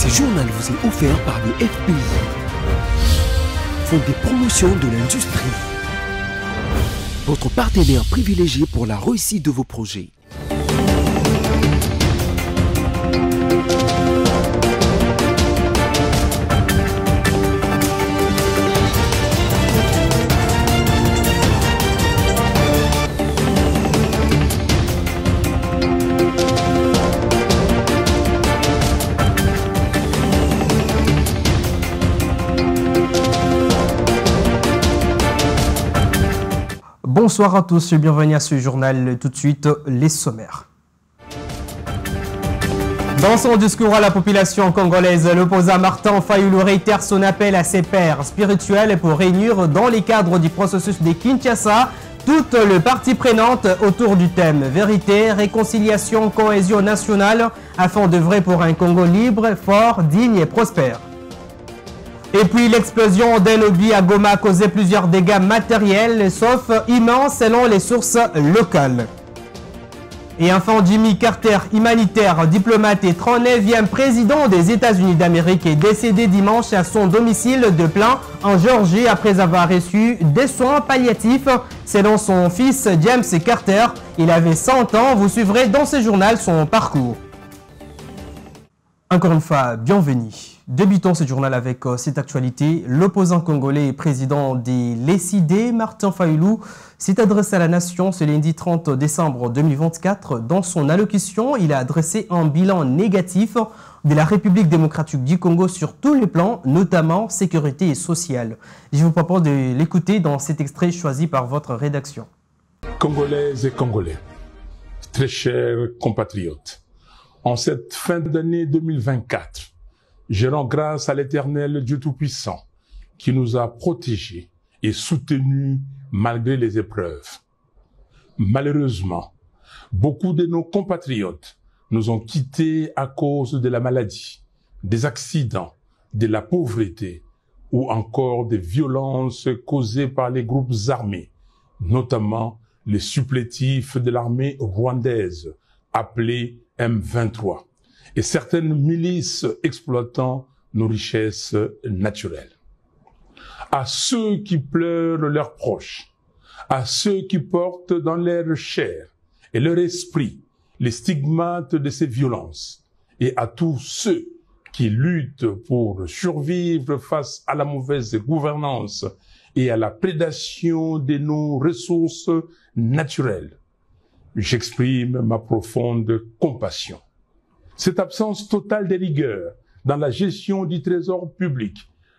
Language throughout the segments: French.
Ce journal vous est offert par le FPI, Fonds des promotions de l'industrie, votre partenaire privilégié pour la réussite de vos projets. Bonsoir à tous et bienvenue à ce journal. Tout de suite, les sommaires. Dans son discours à la population congolaise, l'opposant Martin Fayulu réitère son appel à ses pairs spirituels pour réunir dans les cadres du processus de Kinshasa toutes les parties prenantes autour du thème vérité, réconciliation, cohésion nationale afin d'œuvrer pour un Congo libre, fort, digne et prospère. Et puis l'explosion d'un lobby à Goma a causé plusieurs dégâts matériels, sauf immenses selon les sources locales. Et enfin, Jimmy Carter, humanitaire, diplomate et 39e président des États-Unis d'Amérique, est décédé dimanche à son domicile de Plain en Géorgie après avoir reçu des soins palliatifs. Selon son fils James Carter, il avait 100 ans. Vous suivrez dans ce journal son parcours. Encore une fois, bienvenue. Débutons ce journal avec cette actualité. L'opposant congolais et président des LCD, Martin Fayulu, s'est adressé à la nation ce lundi 30 décembre 2024. Dans son allocution, il a adressé un bilan négatif de la République démocratique du Congo sur tous les plans, notamment sécurité et sociale. Je vous propose de l'écouter dans cet extrait choisi par votre rédaction. Congolaises et Congolais, très chers compatriotes, en cette fin d'année 2024, je rends grâce à l'Éternel Dieu Tout-Puissant qui nous a protégés et soutenus malgré les épreuves. Malheureusement, beaucoup de nos compatriotes nous ont quittés à cause de la maladie, des accidents, de la pauvreté ou encore des violences causées par les groupes armés, notamment les supplétifs de l'armée rwandaise appelés M23. Et certaines milices exploitant nos richesses naturelles. À ceux qui pleurent leurs proches, à ceux qui portent dans leur chair et leur esprit les stigmates de ces violences, et à tous ceux qui luttent pour survivre face à la mauvaise gouvernance et à la prédation de nos ressources naturelles, j'exprime ma profonde compassion. Cette absence totale de rigueur dans la gestion du trésor public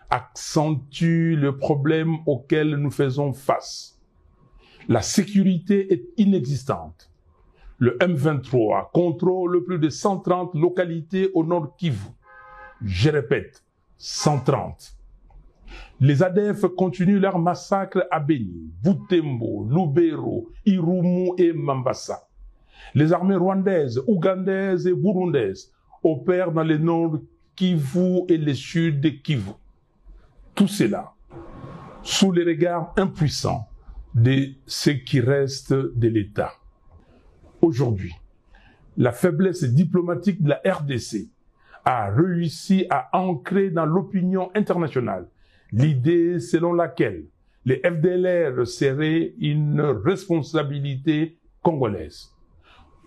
accentue le problème auquel nous faisons face. La sécurité est inexistante. Le M23 contrôle plus de 130 localités au nord Kivu. Je répète, 130. Les ADF continuent leur massacre à Beni, Butembo, Lubero, Irumu et Mambasa. Les armées rwandaises, ougandaises et burundaises opèrent dans le nord Kivu et le sud Kivu. Tout cela sous les regards impuissants de ce qui reste de l'État. Aujourd'hui, la faiblesse diplomatique de la RDC a réussi à ancrer dans l'opinion internationale l'idée selon laquelle les FDLR seraient une responsabilité congolaise.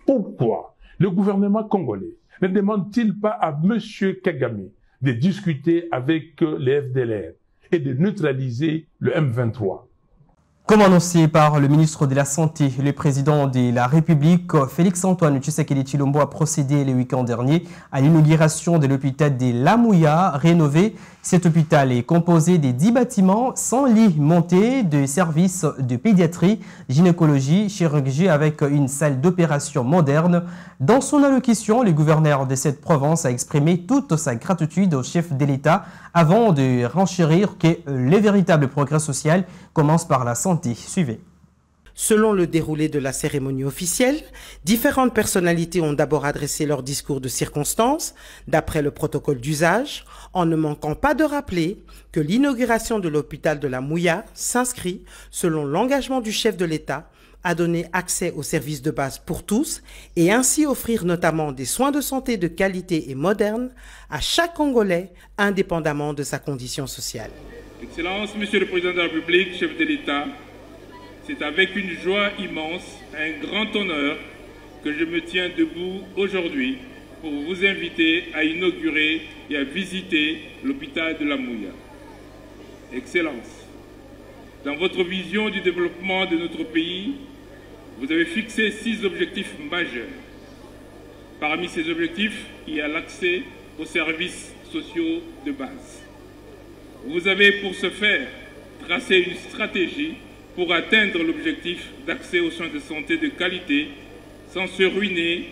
Pourquoi le gouvernement congolais ne demande-t-il pas à M. Kagame de discuter avec les FDLR et de neutraliser le M23? Comme annoncé par le ministre de la Santé, le président de la République, Félix-Antoine Tshisekedi Tshilombo, a procédé le week-end dernier à l'inauguration de l'hôpital de Lamouya, rénové. Cet hôpital est composé de 10 bâtiments, 100 lits montés, de services de pédiatrie, gynécologie, chirurgie avec une salle d'opération moderne. Dans son allocution, le gouverneur de cette province a exprimé toute sa gratitude au chef de l'État avant de renchérir que le véritable progrès social commence par la santé. Suivez. Selon le déroulé de la cérémonie officielle, différentes personnalités ont d'abord adressé leur discours de circonstance, d'après le protocole d'usage, en ne manquant pas de rappeler que l'inauguration de l'hôpital de la Mouya s'inscrit, selon l'engagement du chef de l'État, à donner accès aux services de base pour tous et ainsi offrir notamment des soins de santé de qualité et modernes à chaque Congolais, indépendamment de sa condition sociale. Excellences, Monsieur le Président de la République, chef de l'État, c'est avec une joie immense, un grand honneur que je me tiens debout aujourd'hui pour vous inviter à inaugurer et à visiter l'hôpital de la Mouya. Excellences, dans votre vision du développement de notre pays, vous avez fixé 6 objectifs majeurs. Parmi ces objectifs, il y a l'accès aux services sociaux de base. Vous avez pour ce faire tracé une stratégie pour atteindre l'objectif d'accès aux soins de santé de qualité sans se ruiner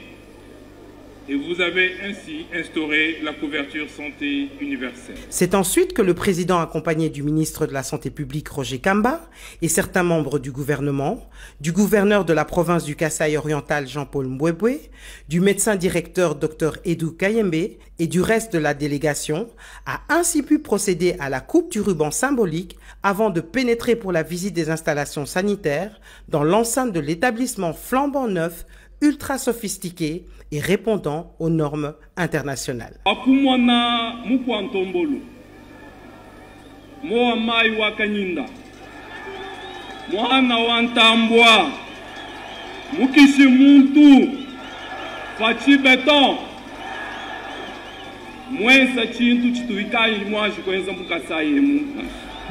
et vous avez ainsi instauré la couverture santé universelle. C'est ensuite que le président, accompagné du ministre de la Santé publique Roger Kamba et certains membres du gouvernement, du gouverneur de la province du Kasaï oriental Jean-Paul Mbwebwe, du médecin directeur Dr Edou Kayembe et du reste de la délégation, a ainsi pu procéder à la coupe du ruban symbolique avant de pénétrer pour la visite des installations sanitaires dans l'enceinte de l'établissement flambant neuf, ultra sophistiqué et répondant aux normes internationales. Akumwana mukwantombolo, moamai wakanyinda, mwana wantambwa, mukisimuntu, fachi beton, mwensa chintu chituikai mwa chikwenza mukasaye muka.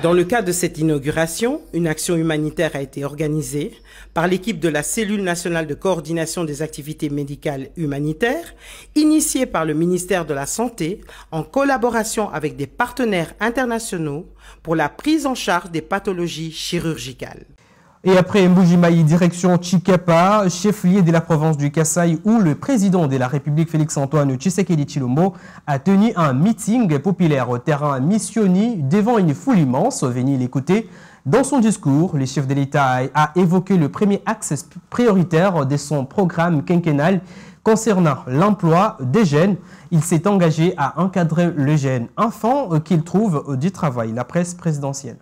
Dans le cadre de cette inauguration, une action humanitaire a été organisée par l'équipe de la Cellule nationale de coordination des activités médicales humanitaires, initiée par le ministère de la Santé en collaboration avec des partenaires internationaux pour la prise en charge des pathologies chirurgicales. Et après Mbujimayi, direction Chikapa, chef-lieu de la province du Kasaï, où le président de la République, Félix-Antoine Tshisekedi Tshilombo, a tenu un meeting populaire au terrain Missioni devant une foule immense. Venez l'écouter. Dans son discours, le chef de l'État a évoqué le premier axe prioritaire de son programme quinquennal concernant l'emploi des jeunes. Il s'est engagé à encadrer les jeunes enfants qu'ils trouvent du travail. La presse présidentielle.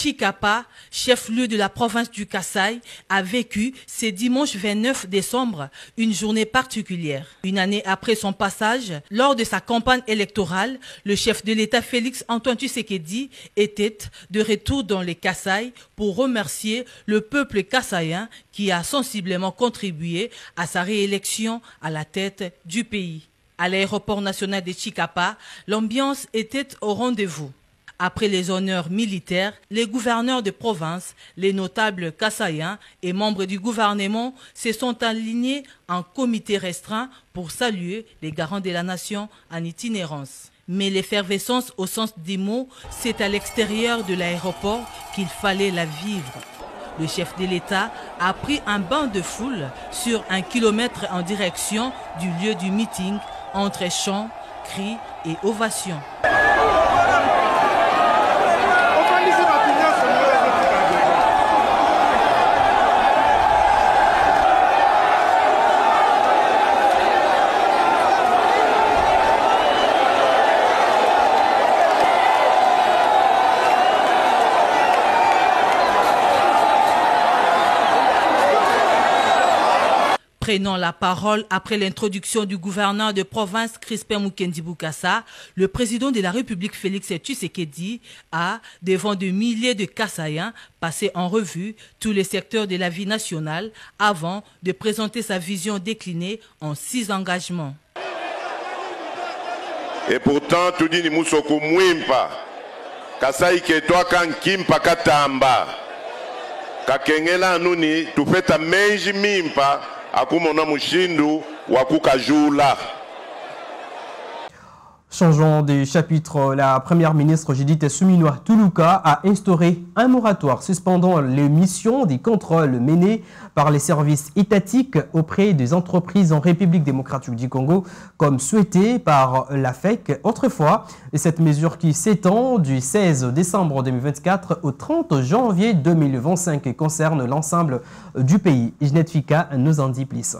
Chikapa, chef-lieu de la province du Kasaï, a vécu ce dimanche 29 décembre une journée particulière. Une année après son passage, lors de sa campagne électorale, le chef de l'État Félix-Antoine Tshisekedi était de retour dans les Kasaï pour remercier le peuple kassaïen qui a sensiblement contribué à sa réélection à la tête du pays. À l'aéroport national de Chikapa, l'ambiance était au rendez-vous. Après les honneurs militaires, les gouverneurs de province, les notables kassaïens et membres du gouvernement se sont alignés en comité restreint pour saluer les garants de la nation en itinérance. Mais l'effervescence au sens du mot, c'est à l'extérieur de l'aéroport qu'il fallait la vivre. Le chef de l'État a pris un bain de foule sur 1 kilomètre en direction du lieu du meeting entre chants, cris et ovations. Prenant la parole après l'introduction du gouverneur de province Crispin Mukendi Bukasa, le président de la République Félix Tshisekedi a, devant de milliers de Kassaïens, passé en revue tous les secteurs de la vie nationale avant de présenter sa vision déclinée en 6 engagements. Et pourtant, tout dit Moussokou Mwimpa, Kassaï Ketwa Kankimpa Katamba, Kakengela Nuni, tu fais ta menji mimpa. Changeons de chapitre, la première ministre Judith Suminwa Tuluka a instauré un moratoire suspendant les missions des contrôles menés par les services étatiques auprès des entreprises en République démocratique du Congo, comme souhaité par la FEC autrefois. Et cette mesure qui s'étend du 16 décembre 2024 au 30 janvier 2025 concerne l'ensemble du pays. Ijnet Fika nous en dit plus.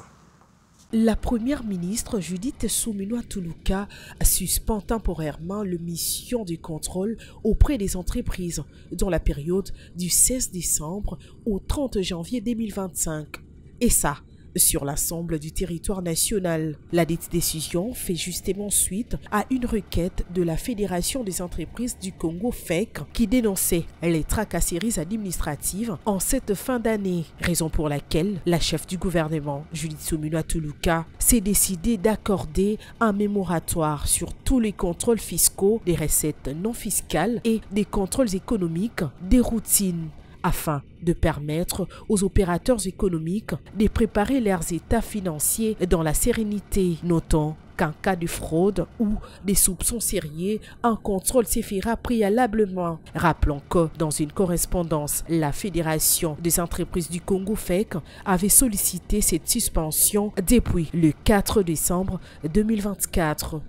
La première ministre Judith Suminwa Tuluka suspend temporairement le mission de contrôle auprès des entreprises dans la période du 16 décembre au 30 janvier 2025. Et ça, sur l'ensemble du territoire national. La dite décision fait justement suite à une requête de la Fédération des entreprises du Congo FEC qui dénonçait les tracasseries administratives en cette fin d'année, raison pour laquelle la chef du gouvernement, Judith Suminwa Tuluka, s'est décidée d'accorder un moratoire sur tous les contrôles fiscaux, des recettes non fiscales et des contrôles économiques, des routines, afin de permettre aux opérateurs économiques de préparer leurs états financiers dans la sérénité. Notons qu'en cas de fraude ou des soupçons sérieux, un contrôle se fera préalablement. Rappelons que dans une correspondance, la Fédération des entreprises du Congo FEC avait sollicité cette suspension depuis le 4 décembre 2024.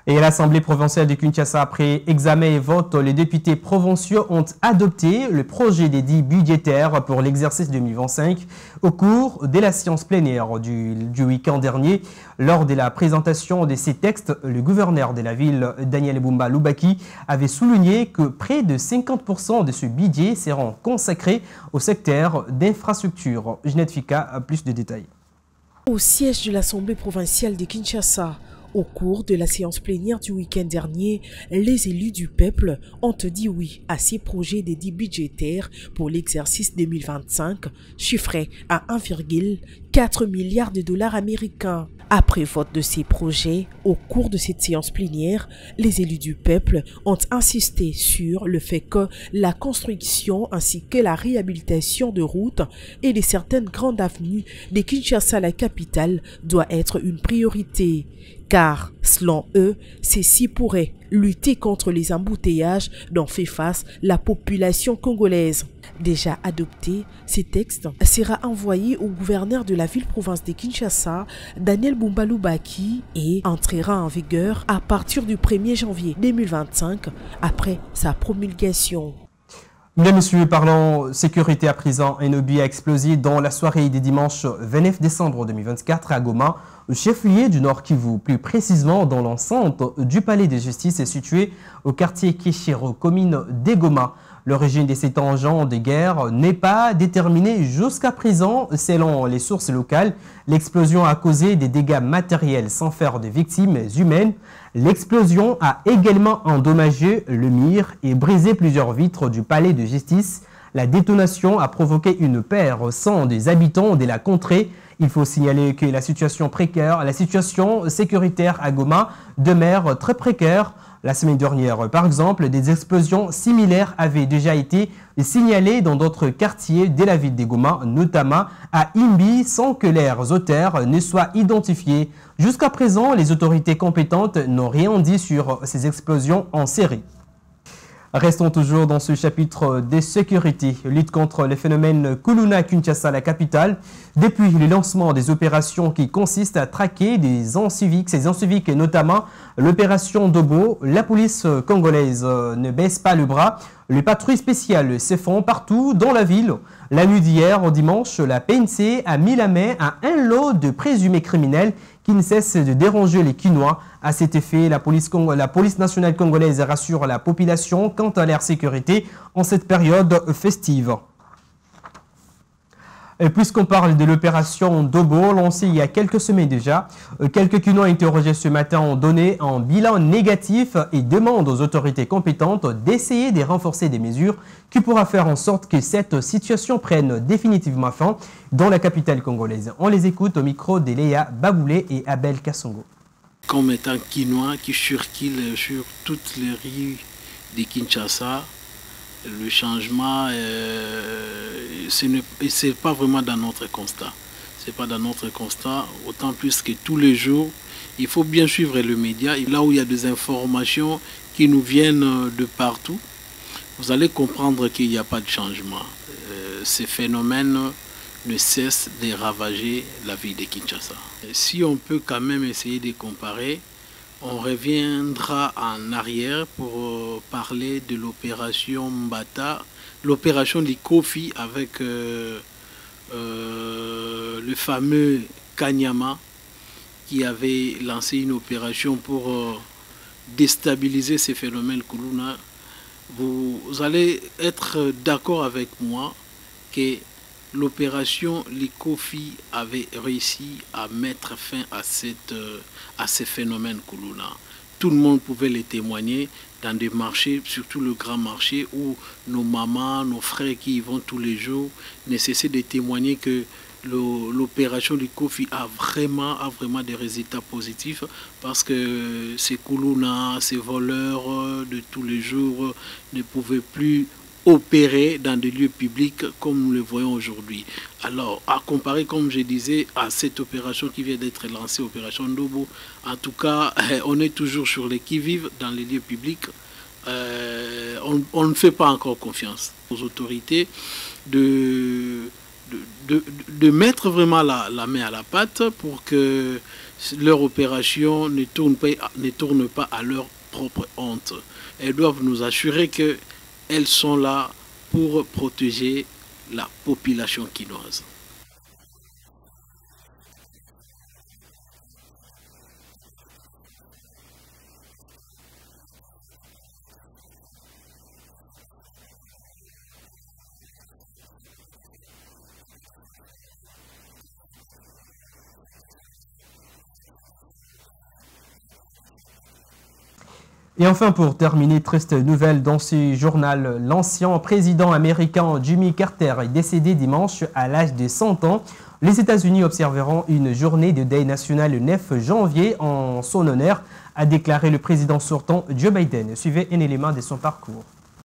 Et à l'Assemblée provinciale de Kinshasa, après examen et vote, les députés provinciaux ont adopté le projet des dits budgétaires pour l'exercice 2025 au cours de la séance plénière du week-end dernier. Lors de la présentation de ces textes, le gouverneur de la ville, Daniel Bumba Lubaki, avait souligné que près de 50% de ce budget seront consacrés au secteur d'infrastructure. Ginette Fika a plus de détails. Au siège de l'Assemblée provinciale de Kinshasa, au cours de la séance plénière du week-end dernier, les élus du peuple ont dit oui à ces projets dédits budgétaires pour l'exercice 2025, chiffrés à 1,4 milliard de dollars américains. Après vote de ces projets, au cours de cette séance plénière, les élus du peuple ont insisté sur le fait que la construction ainsi que la réhabilitation de routes et de certaines grandes avenues de Kinshasa, la capitale, doit être une priorité. Car, selon eux, ceci pourrait lutter contre les embouteillages dont fait face la population congolaise. Déjà adopté, ce texte sera envoyé au gouverneur de la ville-province de Kinshasa, Daniel Bumba Lubaki, et entrera en vigueur à partir du 1er janvier 2025, après sa promulgation. Mesdames et messieurs, parlons sécurité à présent. Un obus a explosé dans la soirée des dimanche 29 décembre 2024 à Goma, au chef-lieu du Nord Kivu, plus précisément dans l'enceinte du palais de justice situé au quartier Kishiro, commune de Goma. L'origine de cet engin de guerre n'est pas déterminée jusqu'à présent. Selon les sources locales, l'explosion a causé des dégâts matériels sans faire de victimes humaines. L'explosion a également endommagé le mur et brisé plusieurs vitres du palais de justice. La détonation a provoqué une perte au sein des habitants de la contrée. Il faut signaler que la situation sécuritaire à Goma demeure très précaire. La semaine dernière, par exemple, des explosions similaires avaient déjà été signalées dans d'autres quartiers de la ville de Goma, notamment à Imbi, sans que leurs auteurs ne soient identifiés. Jusqu'à présent, les autorités compétentes n'ont rien dit sur ces explosions en série. Restons toujours dans ce chapitre des sécurités. Lutte contre le phénomène Kuluna Kinshasa, la capitale. Depuis le lancement des opérations qui consistent à traquer des inciviques, ces inciviques et notamment l'opération Dobo, la police congolaise ne baisse pas le bras. Les patrouilles spéciales se font partout dans la ville. La nuit d'hier au dimanche, la PNC a mis la main à un lot de présumés criminels qui ne cessent de déranger les Kinois. À cet effet, la police nationale congolaise rassure la population quant à leur sécurité en cette période festive. Et puisqu'on parle de l'opération Dobo, lancée il y a quelques semaines déjà, quelques Kinois interrogés ce matin ont donné un bilan négatif et demandent aux autorités compétentes d'essayer de renforcer des mesures qui pourra faire en sorte que cette situation prenne définitivement fin dans la capitale congolaise. On les écoute au micro de Léa Baboulé et Abel Kassongo. Comme étant Kinois qui circulent sur toutes les rues de Kinshasa, le changement, ce n'est pas vraiment dans notre constat. Ce n'est pas dans notre constat, autant plus que tous les jours, il faut bien suivre le média. Et là où il y a des informations qui nous viennent de partout, vous allez comprendre qu'il n'y a pas de changement. Ces phénomènes ne cessent de ravager la ville de Kinshasa. Si on peut quand même essayer de comparer, on reviendra en arrière pour parler de l'opération Mbata, l'opération du Kofi avec le fameux Kanyama, qui avait lancé une opération pour déstabiliser ces phénomènes Kuluna. Vous allez être d'accord avec moi que l'opération Likofi avait réussi à mettre fin à ces phénomènes Kuluna. Tout le monde pouvait les témoigner dans des marchés, surtout le grand marché, où nos mamans, nos frères qui y vont tous les jours ne cessaient de témoigner que l'opération Likofi a vraiment des résultats positifs, parce que ces Kuluna, ces voleurs de tous les jours ne pouvaient plus opérer dans des lieux publics comme nous le voyons aujourd'hui. Alors, à comparer, comme je disais, à cette opération qui vient d'être lancée, opération Ndobo, en tout cas, on est toujours sur les qui-vive dans les lieux publics. On ne fait pas encore confiance aux autorités de mettre vraiment la main à la pâte pour que leur opération ne tourne pas à leur propre honte. Elles doivent nous assurer qu'elles sont là pour protéger la population quinoise. Et enfin, pour terminer, triste nouvelle dans ce journal, l'ancien président américain Jimmy Carter est décédé dimanche à l'âge de 100 ans. Les États-Unis observeront une journée de deuil national le 9 janvier en son honneur, a déclaré le président sortant Joe Biden. Suivez un élément de son parcours.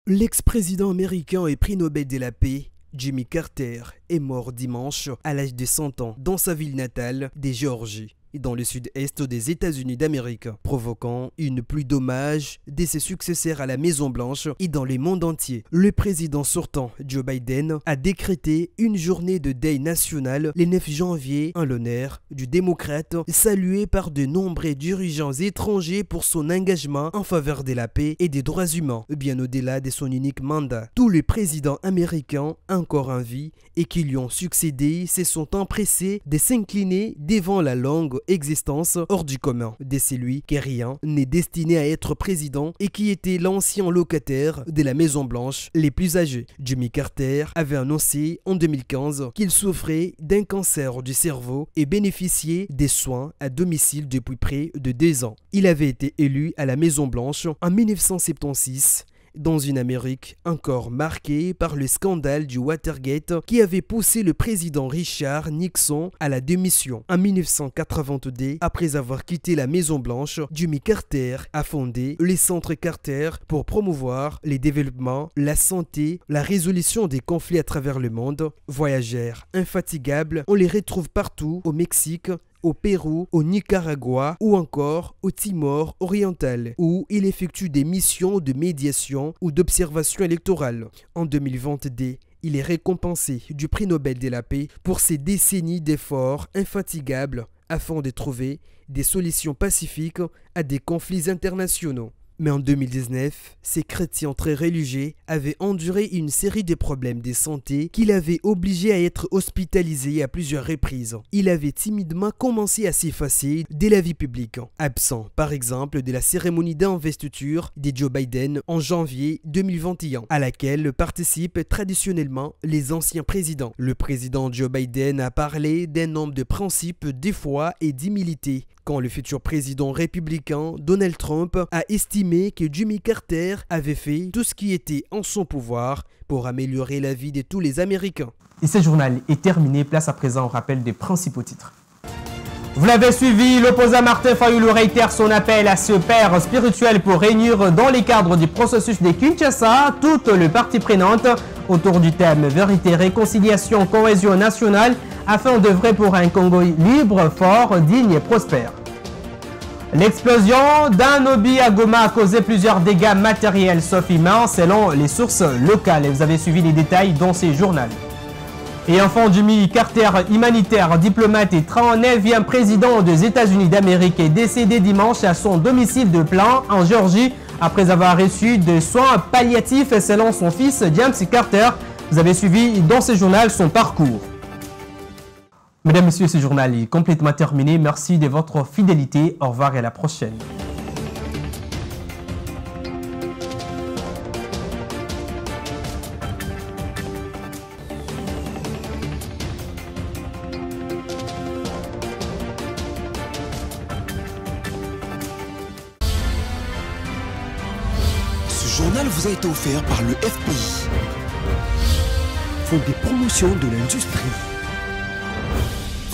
L'ex-président américain et prix Nobel de la paix, Jimmy Carter, est mort dimanche à l'âge de 100 ans dans sa ville natale de Géorgie, dans le sud-est des États-Unis d'Amérique, provoquant une pluie d'hommages de ses successeurs à la Maison-Blanche et dans le monde entier. Le président sortant, Joe Biden, a décrété une journée de deuil national le 9 janvier en l'honneur du démocrate, salué par de nombreux dirigeants étrangers pour son engagement en faveur de la paix et des droits humains, bien au-delà de son unique mandat. Tous les présidents américains encore en vie et qui lui ont succédé se sont empressés de s'incliner devant la longue existence hors du commun de celui qui rien n'est destiné à être président et qui était l'ancien locataire de la Maison Blanche les plus âgés. Jimmy Carter avait annoncé en 2015 qu'il souffrait d'un cancer du cerveau et bénéficiait des soins à domicile depuis près de 2 ans. Il avait été élu à la Maison Blanche en 1976 dans une Amérique encore marquée par le scandale du Watergate qui avait poussé le président Richard Nixon à la démission. En 1982, après avoir quitté la Maison-Blanche, Jimmy Carter a fondé le Centre Carter pour promouvoir les développements, la santé, la résolution des conflits à travers le monde. Voyageurs infatigables, on les retrouve partout au Mexique, au Pérou, au Nicaragua ou encore au Timor oriental, où il effectue des missions de médiation ou d'observation électorale. En 2022, il est récompensé du prix Nobel de la paix pour ses décennies d'efforts infatigables afin de trouver des solutions pacifiques à des conflits internationaux. Mais en 2019, ces chrétiens très religieux avaient enduré une série de problèmes de santé qui l'avaient obligé à être hospitalisé à plusieurs reprises. Il avait timidement commencé à s'effacer de la vie publique, absent par exemple de la cérémonie d'investiture de Joe Biden en janvier 2021, à laquelle participent traditionnellement les anciens présidents. Le président Joe Biden a parlé d'un homme de principe, de foi et d'humilité, quand le futur président républicain Donald Trump a estimé que Jimmy Carter avait fait tout ce qui était en son pouvoir pour améliorer la vie de tous les Américains. Et ce journal est terminé. Place à présent au rappel des principaux titres. Vous l'avez suivi, l'opposant Martin Fayulu réitère son appel à ce père spirituel pour réunir dans les cadres du processus de Kinshasa toutes les parties prenantes autour du thème vérité, réconciliation, cohésion nationale afin d'œuvrer pour un Congo libre, fort, digne et prospère. L'explosion d'un obus à Goma a causé plusieurs dégâts matériels sauf humains selon les sources locales. Vous avez suivi les détails dans ces journaux. Et enfin, Jimmy Carter, humanitaire, diplomate et 39e président des États-Unis d'Amérique, est décédé dimanche à son domicile de Plan en Géorgie après avoir reçu des soins palliatifs selon son fils James Carter. Vous avez suivi dans ce journal son parcours. Mesdames, Messieurs, ce journal est complètement terminé. Merci de votre fidélité. Au revoir et à la prochaine. Ce journal vous a été offert par le FPI, Fonds des promotions de l'industrie.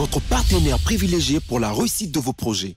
Votre partenaire privilégié pour la réussite de vos projets.